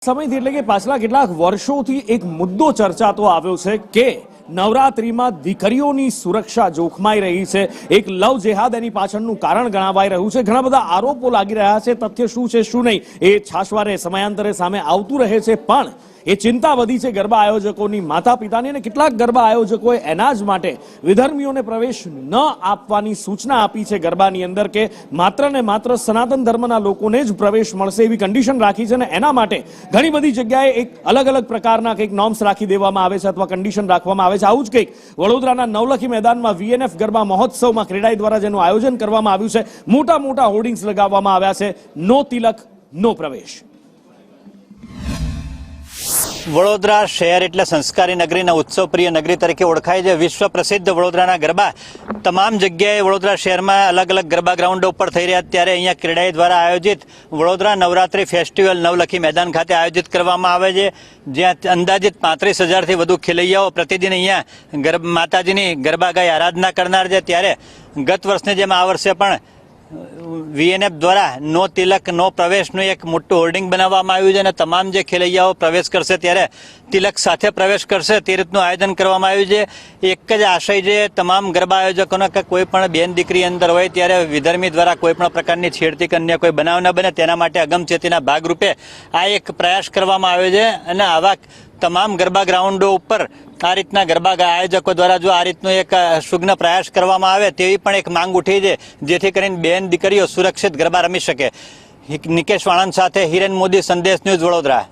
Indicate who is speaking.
Speaker 1: સમયથી એટલે કે પાછલા કેટલાક વર્ષોથી એક મુદ્દો ચર્ચાતો આવ્યો છે કે નવરાત્રીમાં દીકરીઓની સુરક્ષા જોખમાઈ રહી છે। એક લવ જેહાદ એની પાછળનું કારણ ગણાવાઈ રહ્યું છે। ઘણા બધા આરોપો લાગી રહ્યા છે। તથ્ય શું છે શું નહીં એ છાશવારે સમયાંતરે સામે આવતું રહે છે, પણ એ ચિંતા વધી છે ગરબા આયોજકોની, માતા પિતાની, અને કેટલાક ગરબા આયોજકોએ એના જ માટે વિધર્મીઓને પ્રવેશ ન આપવાની સૂચના આપી છે ગરબાની અંદર, કે માત્ર ને માત્ર સનાતન ધર્મના લોકોને જ પ્રવેશ મળશે એવી કન્ડિશન રાખી છે। અને એના માટે ઘણી બધી જગ્યાએ એક અલગ અલગ પ્રકારના કંઈક નોર્મ્સ રાખી દેવામાં આવે છે અથવા કન્ડિશન રાખવામાં આવે છે। આવું જ કંઈક વડોદરાના નવલખી મેદાનમાં VNF ગરબા મહોત્સવમાં ક્રેડાઈ દ્વારા જેનું આયોજન કરવામાં આવ્યું છે, મોટા મોટા હોર્ડિંગ્સ લગાવવામાં આવ્યા છે, નો તિલક નો પ્રવેશ।
Speaker 2: વડોદરા શહેર એટલે સંસ્કારી નગરીના ઉત્સવપ્રિય નગરી તરીકે ઓળખાય છે। વિશ્વ પ્રસિદ્ધ વડોદરાના ગરબા તમામ જગ્યાએ વડોદરા શહેરમાં અલગ અલગ ગરબા ગ્રાઉન્ડો ઉપર થઈ રહ્યા, ત્યારે અહીંયા ક્રેડાઈ દ્વારા આયોજિત વડોદરા નવરાત્રી ફેસ્ટિવલ નવલખી મેદાન ખાતે આયોજિત કરવામાં આવે છે, જ્યાં અંદાજિત 35,000થી વધુ ખેલૈયાઓ પ્રતિદિન અહીંયા માતાજીની ગરબા ગાઈ આરાધના કરનાર છે। ત્યારે ગત વર્ષની જેમ આ વર્ષે પણ VNF દ્વારા નો તિલક નો પ્રવેશનું એક મોટું હોર્ડિંગ બનાવવામાં આવ્યું છે, અને તમામ જે ખેલૈયાઓ પ્રવેશ કરશે ત્યારે તિલક સાથે પ્રવેશ કરશે તે રીતનું આયોજન કરવામાં આવ્યું છે। એક જ આશય છે તમામ ગરબા આયોજકોને કે કોઈ પણ બેન દીકરી અંદર હોય ત્યારે વિધર્મી દ્વારા કોઈ પણ પ્રકારની છેડતી કે અન્ય કોઈ બનાવ ન બને, તેના માટે અગમચેતીના ભાગરૂપે આ એક પ્રયાસ કરવામાં આવ્યો છે। અને આવા તમામ ગરબા ગ્રાઉન્ડો ઉપર આ રીતના ગરબા આયોજકો દ્વારા જો આ રીતનો એક સુગ્ન પ્રયાસ કરવામાં આવે તેવી પણ એક માંગ ઉઠી છે, જેથી કરીને બેન દીકરીઓ સુરક્ષિત ગરબા રમી શકે। નિકેશ વાણંદ સાથે હિરેન મોદી, સંદેશ ન્યૂઝ, વડોદરા।